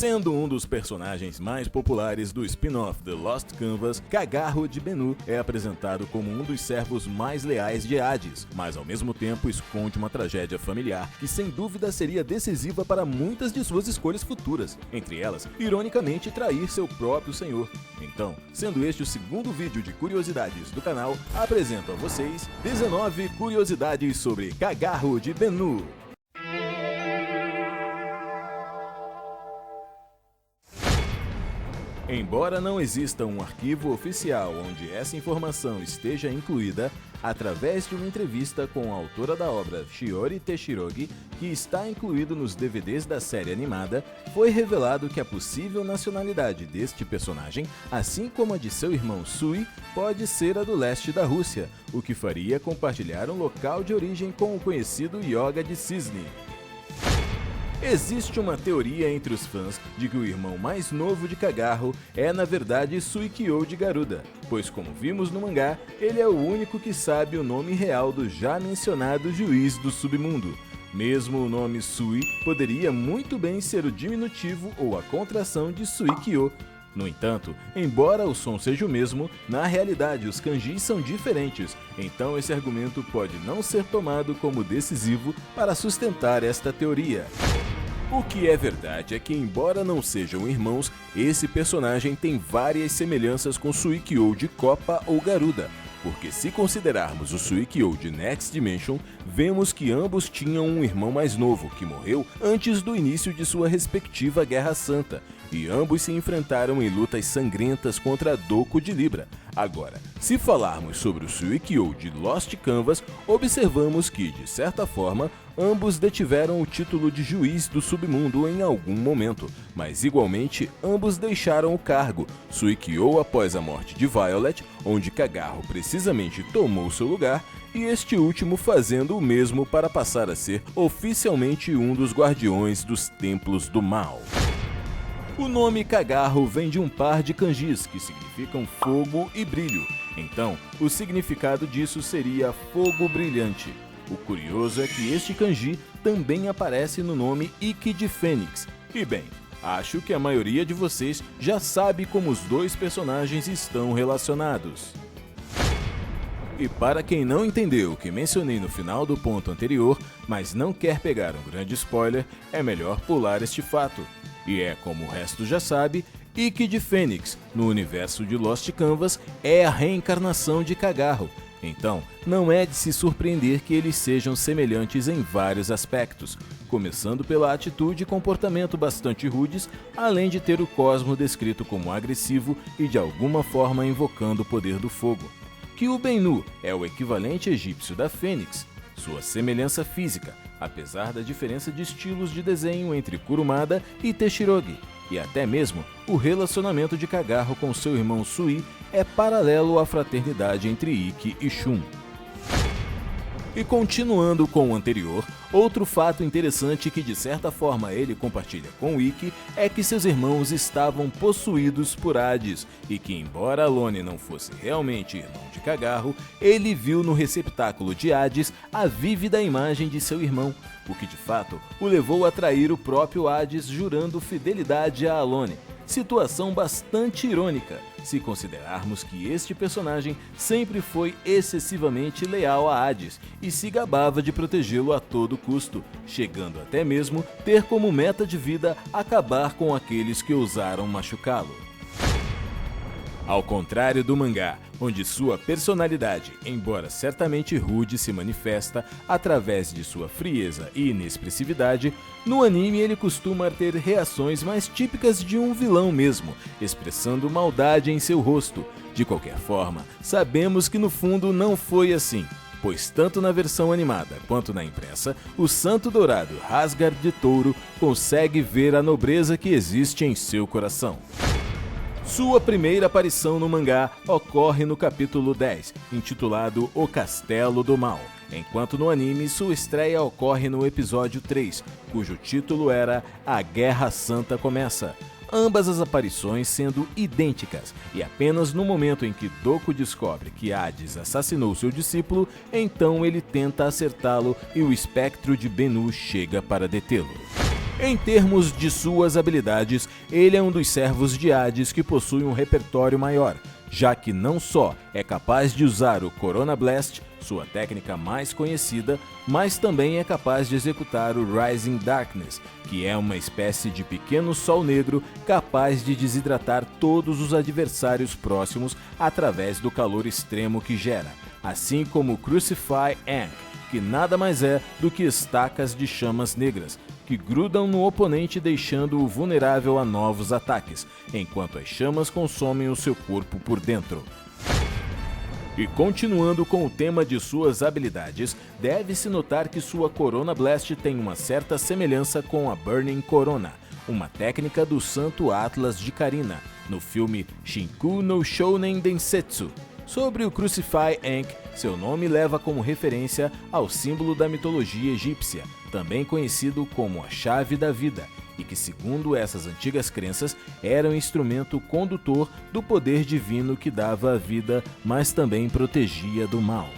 Sendo um dos personagens mais populares do spin-off The Lost Canvas, Cagarro de Bennu é apresentado como um dos servos mais leais de Hades, mas ao mesmo tempo esconde uma tragédia familiar que sem dúvida seria decisiva para muitas de suas escolhas futuras, entre elas, ironicamente, trair seu próprio senhor. Então, sendo este o segundo vídeo de curiosidades do canal, apresento a vocês 19 curiosidades sobre Cagarro de Bennu. Embora não exista um arquivo oficial onde essa informação esteja incluída, através de uma entrevista com a autora da obra, Shiori Teshirogi, que está incluído nos DVDs da série animada, foi revelado que a possível nacionalidade deste personagem, assim como a de seu irmão Sui, pode ser a do leste da Rússia, o que faria compartilhar um local de origem com o conhecido Yoga de Cisne. Existe uma teoria entre os fãs de que o irmão mais novo de Cagarro é na verdade Suikyo de Garuda, pois como vimos no mangá, ele é o único que sabe o nome real do já mencionado juiz do submundo. Mesmo o nome Sui poderia muito bem ser o diminutivo ou a contração de Suikyo. No entanto, embora o som seja o mesmo, na realidade os kanjis são diferentes, então esse argumento pode não ser tomado como decisivo para sustentar esta teoria. O que é verdade é que, embora não sejam irmãos, esse personagem tem várias semelhanças com Suikyo de Copa ou Garuda, porque se considerarmos o Suikyo de Next Dimension, vemos que ambos tinham um irmão mais novo, que morreu antes do início de sua respectiva Guerra Santa, e ambos se enfrentaram em lutas sangrentas contra Doku de Libra. Agora, se falarmos sobre o Suikyo de Lost Canvas, observamos que, de certa forma, ambos detiveram o título de juiz do submundo em algum momento, mas igualmente ambos deixaram o cargo, Suikyo após a morte de Violet, onde Cagarro precisamente tomou seu lugar, e este último fazendo o mesmo para passar a ser oficialmente um dos guardiões dos Templos do Mal. O nome Cagarro vem de um par de kanjis que significam fogo e brilho, então o significado disso seria fogo brilhante. O curioso é que este kanji também aparece no nome Ikki de Fênix. E bem, acho que a maioria de vocês já sabe como os dois personagens estão relacionados. E para quem não entendeu o que mencionei no final do ponto anterior, mas não quer pegar um grande spoiler, é melhor pular este fato. E é como o resto já sabe, Ikki de Fênix, no universo de Lost Canvas, é a reencarnação de Cagarro. Então, não é de se surpreender que eles sejam semelhantes em vários aspectos, começando pela atitude e comportamento bastante rudes, além de ter o Cosmo descrito como agressivo e de alguma forma invocando o poder do fogo. Que o Bennu é o equivalente egípcio da Fênix, sua semelhança física, apesar da diferença de estilos de desenho entre Kurumada e Teshirogi, e até mesmo o relacionamento de Cagarro com seu irmão Sui é paralelo à fraternidade entre Ikki e Shun. E continuando com o anterior, outro fato interessante que de certa forma ele compartilha com Ikki é que seus irmãos estavam possuídos por Hades e que, embora Alone não fosse realmente irmão de Cagarro, ele viu no receptáculo de Hades a vívida imagem de seu irmão, o que de fato o levou a trair o próprio Hades jurando fidelidade a Alone. Situação bastante irônica, se considerarmos que este personagem sempre foi excessivamente leal a Hades e se gabava de protegê-lo a todo custo, chegando até mesmo ter como meta de vida acabar com aqueles que ousaram machucá-lo. Ao contrário do mangá, onde sua personalidade, embora certamente rude, se manifesta através de sua frieza e inexpressividade, no anime ele costuma ter reações mais típicas de um vilão mesmo, expressando maldade em seu rosto. De qualquer forma, sabemos que no fundo não foi assim, pois tanto na versão animada quanto na impressa, o Santo Dourado Rasgar de Touro consegue ver a nobreza que existe em seu coração. Sua primeira aparição no mangá ocorre no capítulo 10, intitulado O Castelo do Mal, enquanto no anime sua estreia ocorre no episódio 3, cujo título era A Guerra Santa Começa. Ambas as aparições sendo idênticas, e apenas no momento em que Doku descobre que Hades assassinou seu discípulo, então ele tenta acertá-lo e o espectro de Bennu chega para detê-lo. Em termos de suas habilidades, ele é um dos servos de Hades que possui um repertório maior, já que não só é capaz de usar o Corona Blast, sua técnica mais conhecida, mas também é capaz de executar o Rising Darkness, que é uma espécie de pequeno sol negro capaz de desidratar todos os adversários próximos através do calor extremo que gera, assim como o Crucify Ankh, que nada mais é do que estacas de chamas negras, que grudam no oponente deixando-o vulnerável a novos ataques, enquanto as chamas consomem o seu corpo por dentro. E continuando com o tema de suas habilidades, deve-se notar que sua Corona Blast tem uma certa semelhança com a Burning Corona, uma técnica do Santo Atlas de Karina, no filme Shinku no Shounen Densetsu. Sobre o Crucify Ankh, seu nome leva como referência ao símbolo da mitologia egípcia, também conhecido como a Chave da Vida, e que, segundo essas antigas crenças, era um instrumento condutor do poder divino que dava a vida, mas também protegia do mal.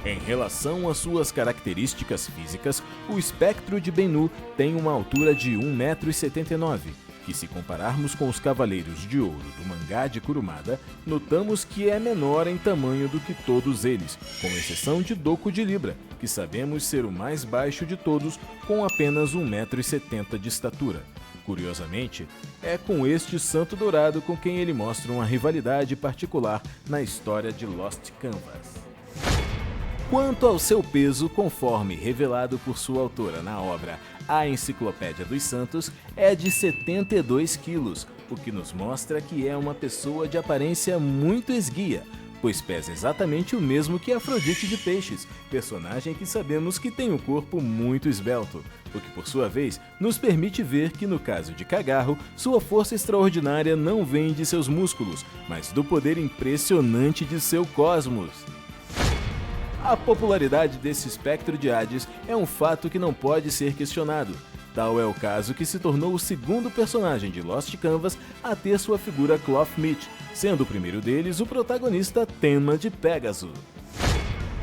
Em relação às suas características físicas, o espectro de Bennu tem uma altura de 1,79 m, que, se compararmos com os Cavaleiros de Ouro do mangá de Kurumada, notamos que é menor em tamanho do que todos eles, com exceção de Doku de Libra, que sabemos ser o mais baixo de todos, com apenas 1,70 m de estatura. Curiosamente, é com este Santo Dourado com quem ele mostra uma rivalidade particular na história de Lost Canvas. Quanto ao seu peso, conforme revelado por sua autora na obra A Enciclopédia dos Santos, é de 72 quilos, o que nos mostra que é uma pessoa de aparência muito esguia, pois pesa exatamente o mesmo que Afrodite de Peixes, personagem que sabemos que tem um corpo muito esbelto, o que por sua vez nos permite ver que no caso de Cagarro, sua força extraordinária não vem de seus músculos, mas do poder impressionante de seu cosmos. A popularidade desse espectro de Hades é um fato que não pode ser questionado. Tal é o caso que se tornou o segundo personagem de Lost Canvas a ter sua figura Clothmith, sendo o primeiro deles o protagonista Tenma de Pégaso.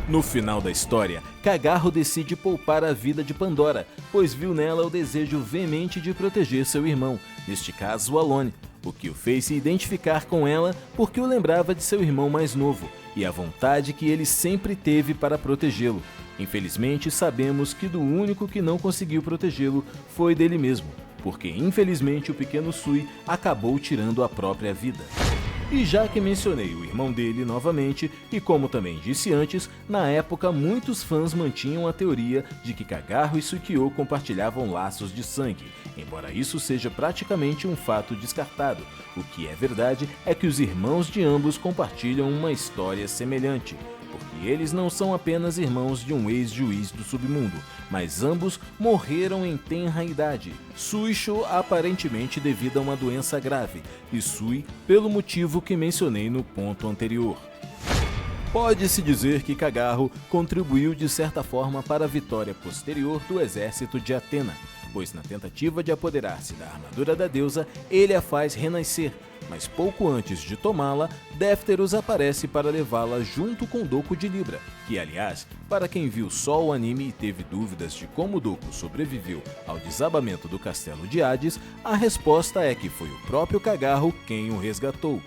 No final da história, Cagarro decide poupar a vida de Pandora, pois viu nela o desejo veemente de proteger seu irmão, neste caso Alone, o que o fez se identificar com ela porque o lembrava de seu irmão mais novo e a vontade que ele sempre teve para protegê-lo. Infelizmente, sabemos que do único que não conseguiu protegê-lo foi dele mesmo, porque infelizmente o pequeno Sui acabou tirando a própria vida. E já que mencionei o irmão dele novamente, e como também disse antes, na época muitos fãs mantinham a teoria de que Cagarro e Sukiô compartilhavam laços de sangue, embora isso seja praticamente um fato descartado. O que é verdade é que os irmãos de ambos compartilham uma história semelhante, porque eles não são apenas irmãos de um ex-juiz do submundo, mas ambos morreram em tenra idade. Suisho aparentemente devido a uma doença grave, e Sui pelo motivo que mencionei no ponto anterior. Pode-se dizer que Cagarro contribuiu de certa forma para a vitória posterior do exército de Atena, pois na tentativa de apoderar-se da armadura da deusa, ele a faz renascer, mas pouco antes de tomá-la, Défteros aparece para levá-la junto com Doku de Libra, que aliás, para quem viu só o anime e teve dúvidas de como Doku sobreviveu ao desabamento do castelo de Hades, a resposta é que foi o próprio Cagarro quem o resgatou.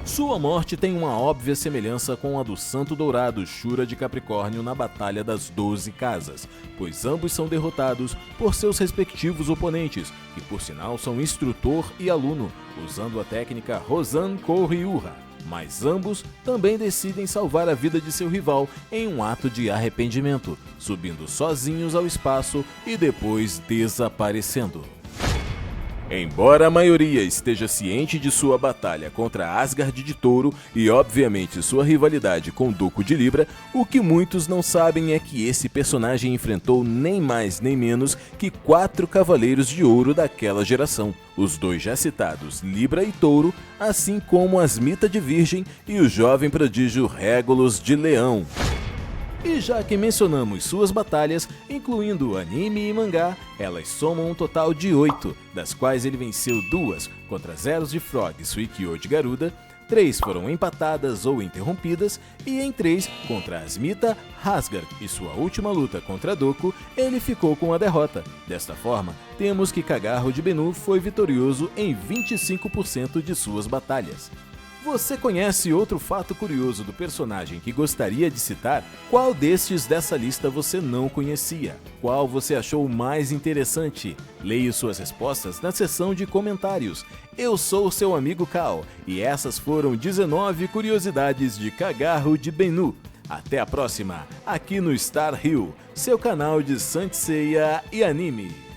Sua morte tem uma óbvia semelhança com a do Santo Dourado Shura de Capricórnio na Batalha das 12 Casas, pois ambos são derrotados por seus respectivos oponentes, que por sinal são instrutor e aluno, usando a técnica Rosan Koryuha, mas ambos também decidem salvar a vida de seu rival em um ato de arrependimento, subindo sozinhos ao espaço e depois desaparecendo. Embora a maioria esteja ciente de sua batalha contra Asgard de Touro e obviamente sua rivalidade com Doku de Libra, o que muitos não sabem é que esse personagem enfrentou nem mais nem menos que 4 Cavaleiros de Ouro daquela geração, os dois já citados Libra e Touro, assim como Asmita de Virgem e o jovem prodígio Régulos de Leão. E já que mencionamos suas batalhas, incluindo anime e mangá, elas somam um total de 8, das quais ele venceu 2 contra Zeros de Frog e Suikyô de Garuda, 3 foram empatadas ou interrompidas, e em 3, contra Asmita Hasgar e sua última luta contra Doko, ele ficou com a derrota. Desta forma, temos que Kagero de Bennu foi vitorioso em 25% de suas batalhas. Você conhece outro fato curioso do personagem que gostaria de citar? Qual destes dessa lista você não conhecia? Qual você achou mais interessante? Leia suas respostas na seção de comentários. Eu sou seu amigo Cal, e essas foram 19 curiosidades de Kagero de Bennu. Até a próxima, aqui no Star Hill, seu canal de Saint Seiya e anime.